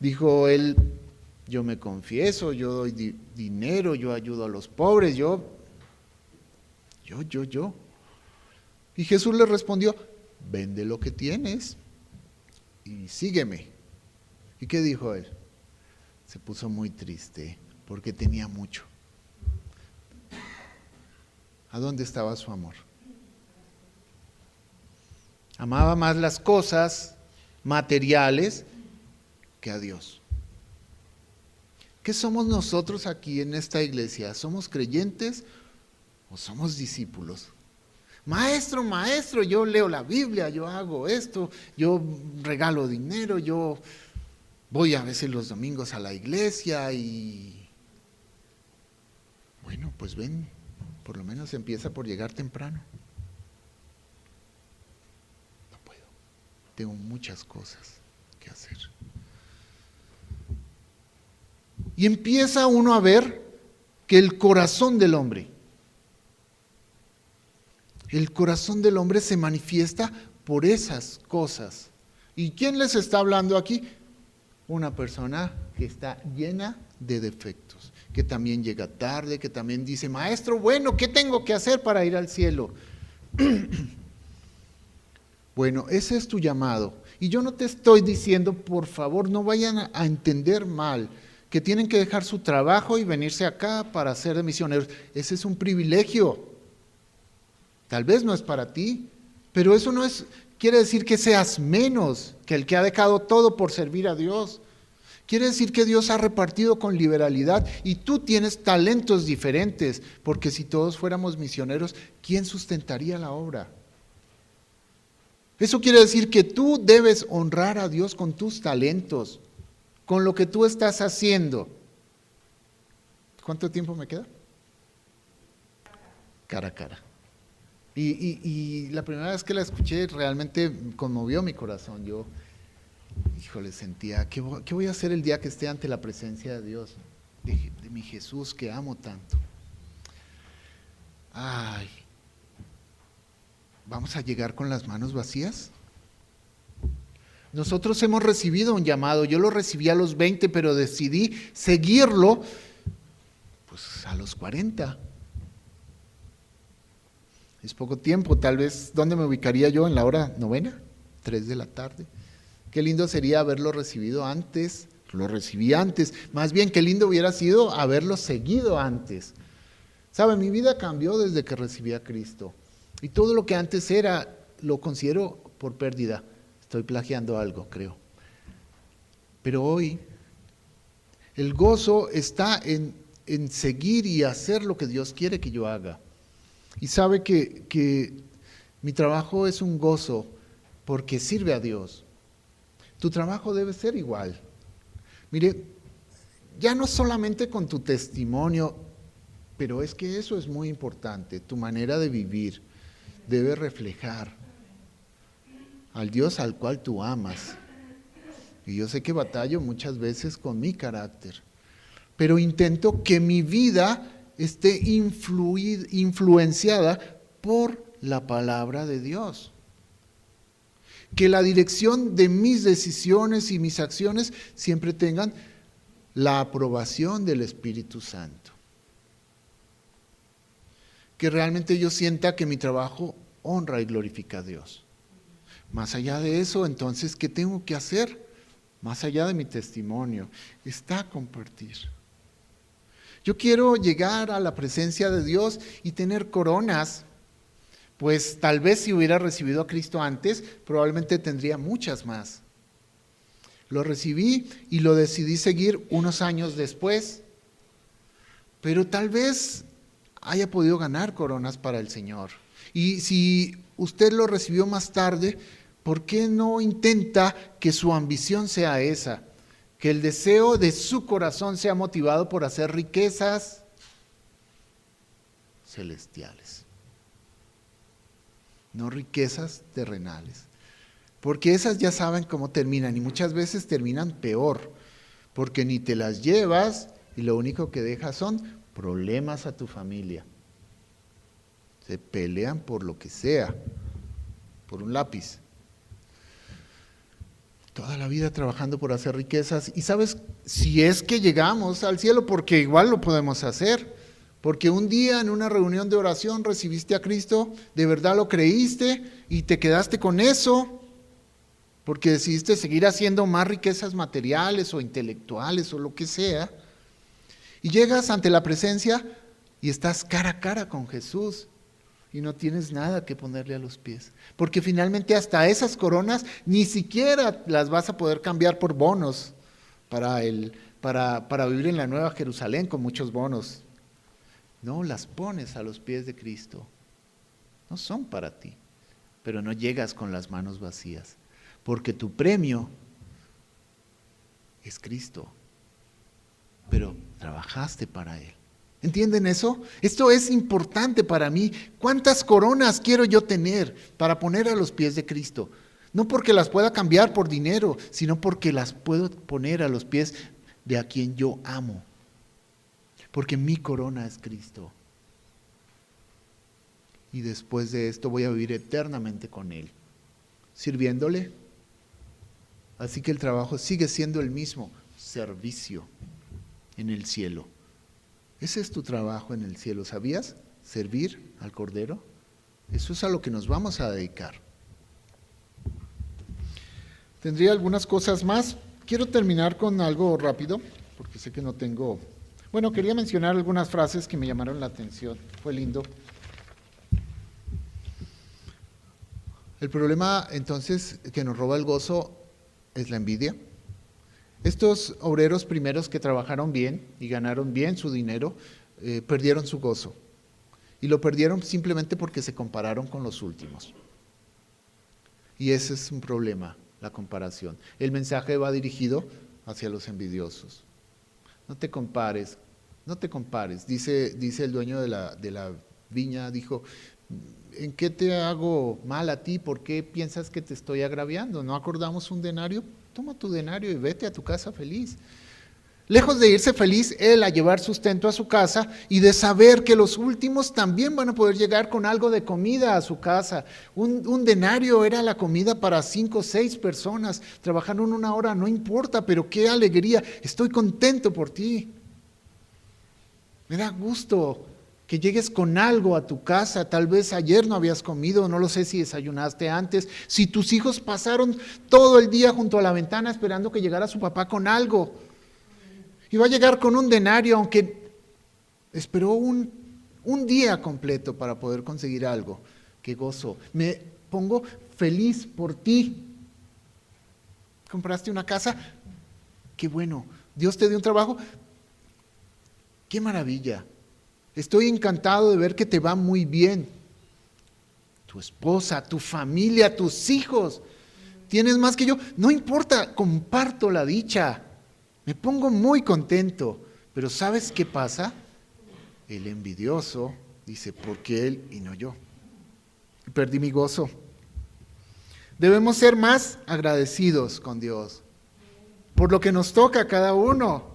Speaker 1: Dijo él, yo me confieso, yo doy dinero, yo ayudo a los pobres, yo. Y Jesús le respondió, vende lo que tienes y sígueme. ¿Y qué dijo él? Se puso muy triste porque tenía mucho. ¿A dónde estaba su amor? Amaba más las cosas materiales que a Dios. ¿Qué somos nosotros aquí en esta iglesia? ¿Somos creyentes o somos discípulos? Maestro, yo leo la Biblia, yo hago esto, yo regalo dinero, yo voy a veces los domingos a la iglesia y... Bueno, pues ven, por lo menos empieza por llegar temprano. No puedo, tengo muchas cosas que hacer. Y empieza uno a ver que el corazón del hombre se manifiesta por esas cosas. ¿Y quién les está hablando aquí? Una persona que está llena de defectos, que también llega tarde, que también dice, maestro, bueno, ¿qué tengo que hacer para ir al cielo? Bueno, ese es tu llamado. Y yo no te estoy diciendo, por favor, no vayan a entender mal, que tienen que dejar su trabajo y venirse acá para ser misioneros. Ese es un privilegio. Tal vez no es para ti, pero eso no quiere decir que seas menos que el que ha dejado todo por servir a Dios. Quiere decir que Dios ha repartido con liberalidad y tú tienes talentos diferentes, porque si todos fuéramos misioneros, ¿quién sustentaría la obra? Eso quiere decir que tú debes honrar a Dios con tus talentos, con lo que tú estás haciendo. ¿Cuánto tiempo me queda? Cara a cara. Y la primera vez que la escuché realmente conmovió mi corazón. Yo, híjole, sentía, ¿qué voy a hacer el día que esté ante la presencia de Dios? De mi Jesús que amo tanto. Ay, ¿vamos a llegar con las manos vacías? Nosotros hemos recibido un llamado. Yo lo recibí a los 20, pero decidí seguirlo pues a los 40. Es poco tiempo, tal vez, ¿dónde me ubicaría yo? ¿En la hora novena? 3 de la tarde. Qué lindo sería haberlo recibido antes, lo recibí antes. Más bien, qué lindo hubiera sido haberlo seguido antes. ¿Sabe? Mi vida cambió desde que recibí a Cristo. Y todo lo que antes era, lo considero por pérdida. Estoy plagiando algo, creo. Pero hoy, el gozo está en seguir y hacer lo que Dios quiere que yo haga. Y sabe que mi trabajo es un gozo porque sirve a Dios. Tu trabajo debe ser igual. Mire, ya no solamente con tu testimonio, Pero es que eso es muy importante. Tu manera de vivir debe reflejar al Dios al cual tú amas. Y yo sé que batallo muchas veces con mi carácter, pero intento que mi vida esté influenciada por la palabra de Dios. Que la dirección de mis decisiones y mis acciones siempre tengan la aprobación del Espíritu Santo. Que realmente yo sienta que mi trabajo honra y glorifica a Dios. Más allá de eso, entonces, ¿qué tengo que hacer? Más allá de mi testimonio, está compartir. Yo quiero llegar a la presencia de Dios y tener coronas, pues tal vez si hubiera recibido a Cristo antes, probablemente tendría muchas más. Lo recibí y lo decidí seguir unos años después, pero tal vez haya podido ganar coronas para el Señor. Y si usted lo recibió más tarde, ¿por qué no intenta que su ambición sea esa? Que el deseo de su corazón sea motivado por hacer riquezas celestiales, no riquezas terrenales. Porque esas ya saben cómo terminan y muchas veces terminan peor, porque ni te las llevas y lo único que dejas son problemas a tu familia. Se pelean por lo que sea, por un lápiz. Toda la vida trabajando por hacer riquezas. Y sabes, si es que llegamos al cielo, porque igual lo podemos hacer, porque un día en una reunión de oración recibiste a Cristo, de verdad lo creíste y te quedaste con eso, porque decidiste seguir haciendo más riquezas materiales o intelectuales o lo que sea, y llegas ante la presencia y estás cara a cara con Jesús. Y no tienes nada que ponerle a los pies. Porque finalmente hasta esas coronas ni siquiera las vas a poder cambiar por bonos para vivir en la Nueva Jerusalén con muchos bonos. No, las pones a los pies de Cristo. No son para ti, pero no llegas con las manos vacías. Porque tu premio es Cristo. Pero trabajaste para Él. ¿Entienden eso? Esto es importante para mí. ¿Cuántas coronas quiero yo tener para poner a los pies de Cristo? No porque las pueda cambiar por dinero, sino porque las puedo poner a los pies de a quien yo amo. Porque mi corona es Cristo. Y después de esto voy a vivir eternamente con Él, sirviéndole. Así que el trabajo sigue siendo el mismo, servicio en el cielo. Ese es tu trabajo en el cielo, ¿sabías? Servir al Cordero. Eso es a lo que nos vamos a dedicar. Tendría algunas cosas más. Quiero terminar con algo rápido, porque sé que no tengo... Bueno, quería mencionar algunas frases que me llamaron la atención. Fue lindo. El problema, entonces, que nos roba el gozo es la envidia. Estos obreros primeros que trabajaron bien y ganaron bien su dinero, perdieron su gozo. Y lo perdieron simplemente porque se compararon con los últimos. Y ese es un problema, la comparación. El mensaje va dirigido hacia los envidiosos. No te compares, no te compares. Dice el dueño de la viña, dijo, ¿en qué te hago mal a ti? ¿Por qué piensas que te estoy agraviando? ¿No acordamos un denario? Toma tu denario y vete a tu casa feliz. Lejos de irse feliz, él a llevar sustento a su casa y de saber que los últimos también van a poder llegar con algo de comida a su casa. Un denario era la comida para 5 o 6 personas. Trabajaron 1 hora, no importa, pero qué alegría. Estoy contento por ti. Me da gusto que llegues con algo a tu casa. Tal vez ayer no habías comido, no lo sé si desayunaste antes. Si tus hijos pasaron todo el día junto a la ventana esperando que llegara su papá con algo. Y va a llegar con un denario, aunque esperó un día completo para poder conseguir algo. ¡Qué gozo! Me pongo feliz por ti. ¿Compraste una casa? ¡Qué bueno! ¿Dios te dio un trabajo? ¡Qué maravilla! Estoy encantado de ver que te va muy bien. Tu esposa, tu familia, tus hijos. ¿Tienes más que yo? No importa, comparto la dicha. Me pongo muy contento. Pero ¿sabes qué pasa? El envidioso dice, ¿por qué él y no yo? Y perdí mi gozo. Debemos ser más agradecidos con Dios por lo que nos toca a cada uno,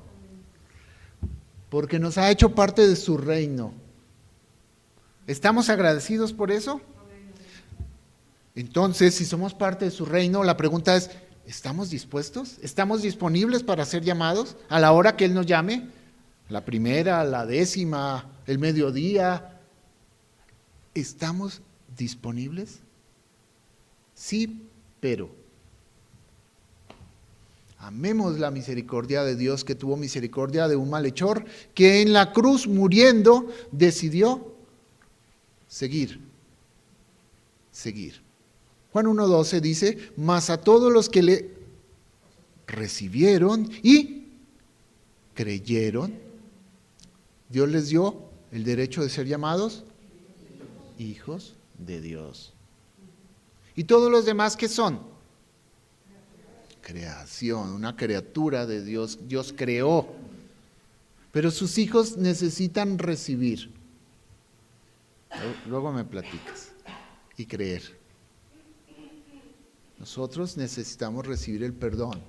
Speaker 1: porque nos ha hecho parte de su reino. ¿Estamos agradecidos por eso? Entonces, si somos parte de su reino, la pregunta es, ¿estamos dispuestos? ¿Estamos disponibles para ser llamados a la hora que Él nos llame? La primera, la 10ª, el mediodía. ¿Estamos disponibles? Sí, pero amemos la misericordia de Dios, que tuvo misericordia de un malhechor que en la cruz muriendo decidió seguir. Juan 1:12 dice, mas a todos los que le recibieron y creyeron, Dios les dio el derecho de ser llamados hijos de Dios. ¿Y todos los demás qué son? Creación, una criatura de Dios. Dios creó. Pero sus hijos necesitan recibir. Luego me platicas. Y creer. Nosotros necesitamos recibir el perdón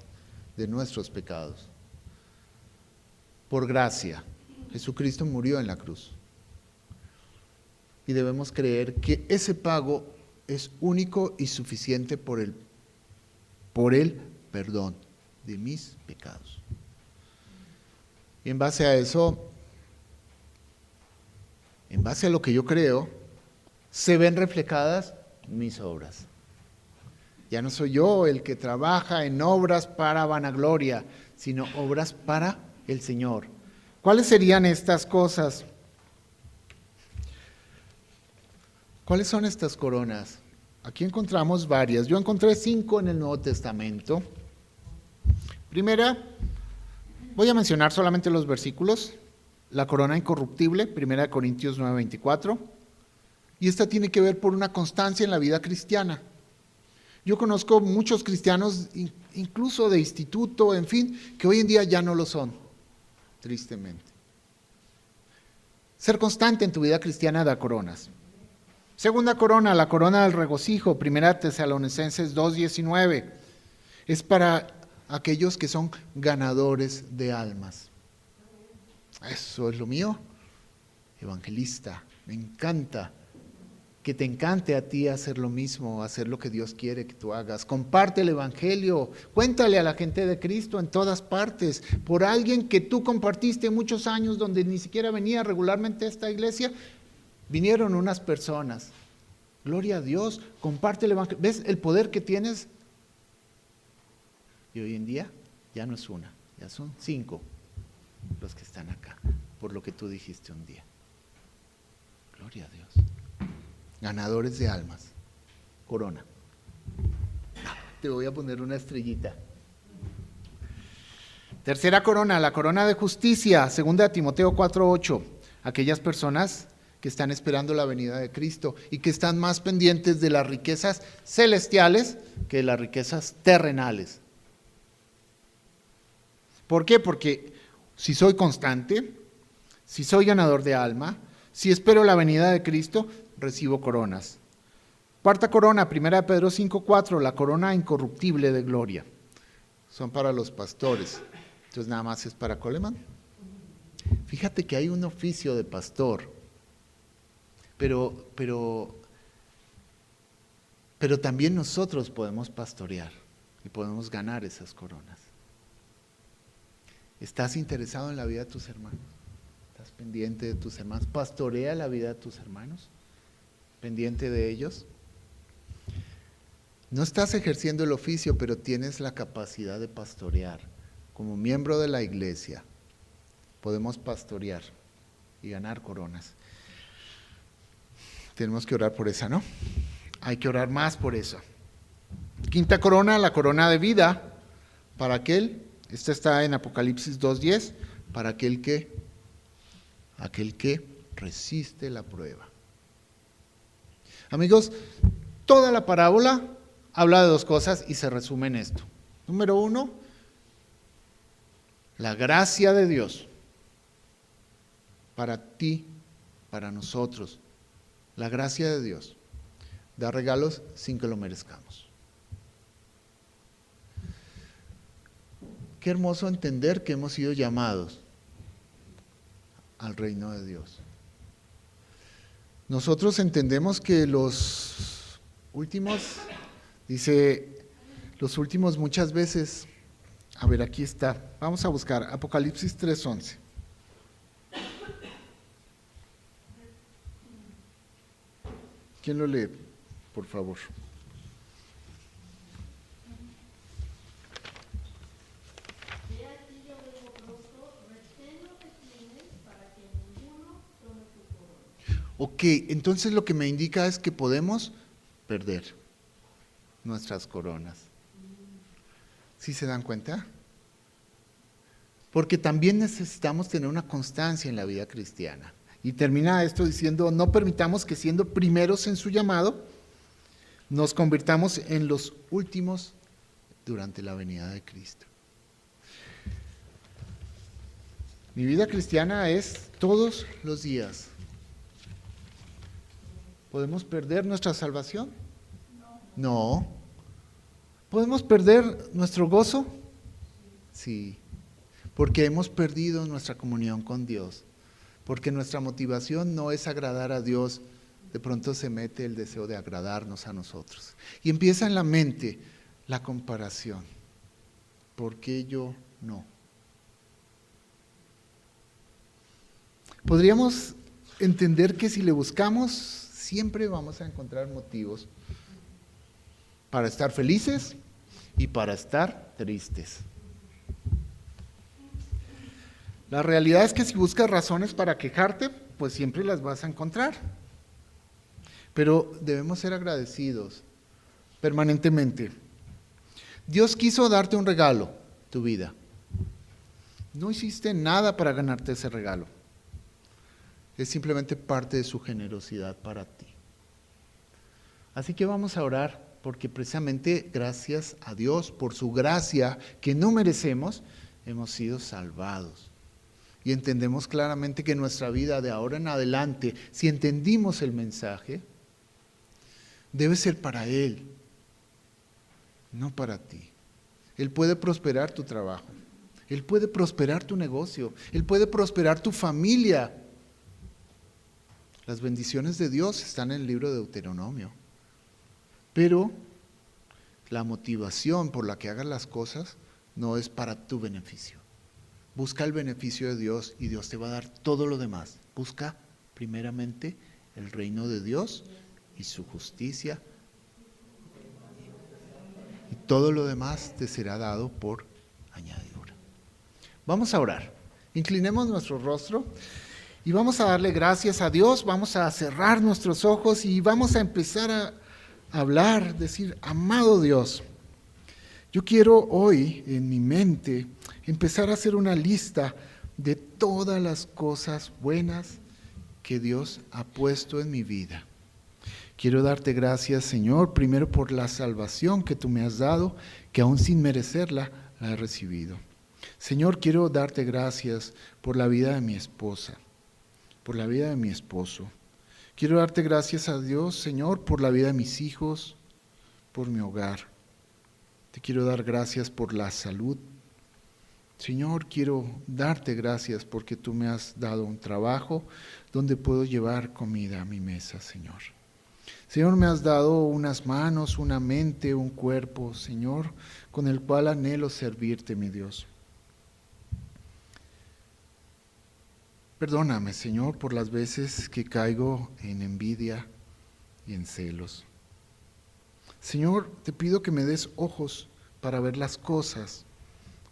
Speaker 1: de nuestros pecados. Por gracia, Jesucristo murió en la cruz. Y debemos creer que ese pago es único y suficiente por el perdón de mis pecados. Y en base a eso, en base a lo que yo creo, se ven reflejadas mis obras. Ya no soy yo el que trabaja en obras para vanagloria, sino obras para el Señor. ¿Cuáles serían estas cosas? ¿Cuáles son estas coronas? Aquí encontramos varias. Yo encontré 5 en el Nuevo Testamento. Primera, voy a mencionar solamente los versículos. La corona incorruptible, 1 Corintios 9:24. Y esta tiene que ver por una constancia en la vida cristiana. Yo conozco muchos cristianos, incluso de instituto, en fin, que hoy en día ya no lo son, tristemente. Ser constante en tu vida cristiana da coronas. Segunda corona, la corona del regocijo, 1 Tesalonicenses 2:19. Es para aquellos que son ganadores de almas. Eso es lo mío, evangelista. Me encanta que te encante a ti hacer lo mismo, hacer lo que Dios quiere que tú hagas. Comparte el evangelio, cuéntale a la gente de Cristo en todas partes. Por alguien que tú compartiste muchos años donde ni siquiera venía regularmente a esta iglesia, vinieron unas personas. Gloria a Dios, comparte el evangelio. ¿Ves el poder que tienes? Y hoy en día ya no es una, ya son 5 los que están acá, por lo que tú dijiste un día. Gloria a Dios. Ganadores de almas. Corona. Te voy a poner una estrellita. Tercera corona, la corona de justicia, 2 Timoteo 4:8. Aquellas personas que están esperando la venida de Cristo y que están más pendientes de las riquezas celestiales que de las riquezas terrenales. ¿Por qué? Porque si soy constante, si soy ganador de alma, si espero la venida de Cristo, recibo coronas. Cuarta corona, 1 Pedro 5:4, la corona incorruptible de gloria. Son para los pastores. Entonces nada más es para Coleman. Fíjate que hay un oficio de pastor, pero también nosotros podemos pastorear y podemos ganar esas coronas. ¿Estás interesado en la vida de tus hermanos? ¿Estás pendiente de tus hermanos? ¿Pastorea la vida de tus hermanos? ¿Pendiente de ellos? No estás ejerciendo el oficio, pero tienes la capacidad de pastorear. Como miembro de la iglesia, podemos pastorear y ganar coronas. Tenemos que orar por esa, ¿no? Hay que orar más por eso. Quinta corona, la corona de vida, para aquel, esta está en Apocalipsis 2:10, para aquel que resiste la prueba. Amigos, toda la parábola habla de 2 cosas y se resume en esto. Número 1, la gracia de Dios para ti para nosotros. La gracia de Dios da regalos sin que lo merezcamos. Qué hermoso entender que hemos sido llamados al reino de Dios. Nosotros entendemos que los últimos, dice, los últimos muchas veces, a ver, aquí está, vamos a buscar Apocalipsis 3:11. ¿Quién lo lee, por favor?
Speaker 3: He aquí yo vengo pronto, retén lo que tienes para que ninguno tome tu corona.
Speaker 1: Ok, entonces lo que me indica es que podemos perder nuestras coronas. ¿Sí se dan cuenta? Porque también necesitamos tener una constancia en la vida cristiana. Y termina esto diciendo, no permitamos que siendo primeros en su llamado, nos convirtamos en los últimos durante la venida de Cristo. Mi vida cristiana es todos los días. ¿Podemos perder nuestra salvación? No. ¿Podemos perder nuestro gozo? Sí. Porque hemos perdido nuestra comunión con Dios. Porque nuestra motivación no es agradar a Dios, de pronto se mete el deseo de agradarnos a nosotros. Y empieza en la mente la comparación. ¿Por qué yo no? Podríamos entender que si le buscamos, siempre vamos a encontrar motivos para estar felices y para estar tristes. La realidad es que si buscas razones para quejarte, pues siempre las vas a encontrar. Pero debemos ser agradecidos permanentemente. Dios quiso darte un regalo, tu vida. No hiciste nada para ganarte ese regalo. Es simplemente parte de su generosidad para ti. Así que vamos a orar porque precisamente gracias a Dios, por su gracia que no merecemos, hemos sido salvados. Y entendemos claramente que nuestra vida de ahora en adelante, si entendimos el mensaje, debe ser para Él, no para ti. Él puede prosperar tu trabajo, Él puede prosperar tu negocio, Él puede prosperar tu familia. Las bendiciones de Dios están en el libro de Deuteronomio. Pero la motivación por la que hagas las cosas no es para tu beneficio. Busca el beneficio de Dios y Dios te va a dar todo lo demás. Busca primeramente el reino de Dios y su justicia. Y todo lo demás te será dado por añadidura. Vamos a orar. Inclinemos nuestro rostro y vamos a darle gracias a Dios. Vamos a cerrar nuestros ojos y vamos a empezar a hablar, decir, amado Dios, yo quiero hoy en mi mente empezar a hacer una lista de todas las cosas buenas que Dios ha puesto en mi vida. Quiero darte gracias, Señor, primero por la salvación que tú me has dado, que aún sin merecerla, la he recibido. Señor, quiero darte gracias por la vida de mi esposa, por la vida de mi esposo. Quiero darte gracias a Dios, Señor, por la vida de mis hijos, por mi hogar. Te quiero dar gracias por la salud. Señor, quiero darte gracias porque tú me has dado un trabajo donde puedo llevar comida a mi mesa, Señor. Señor, me has dado unas manos, una mente, un cuerpo, Señor, con el cual anhelo servirte, mi Dios. Perdóname, Señor, por las veces que caigo en envidia y en celos. Señor, te pido que me des ojos para ver las cosas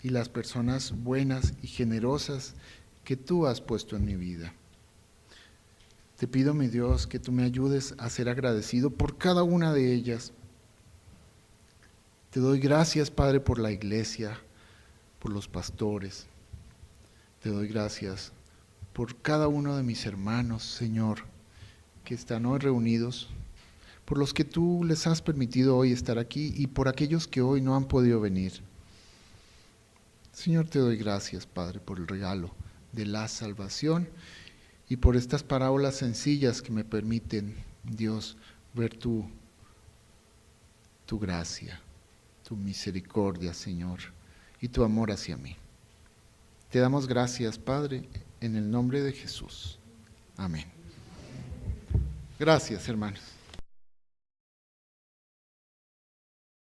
Speaker 1: y las personas buenas y generosas que tú has puesto en mi vida. Te pido, mi Dios, que tú me ayudes a ser agradecido por cada una de ellas. Te doy gracias, Padre, por la iglesia, por los pastores. Te doy gracias por cada uno de mis hermanos, Señor, que están hoy reunidos, por los que tú les has permitido hoy estar aquí y por aquellos que hoy no han podido venir. Señor, te doy gracias, Padre, por el regalo de la salvación y por estas parábolas sencillas que me permiten, Dios, ver tu gracia, tu misericordia, Señor, y tu amor hacia mí. Te damos gracias, Padre, en el nombre de Jesús. Amén. Gracias, hermanos.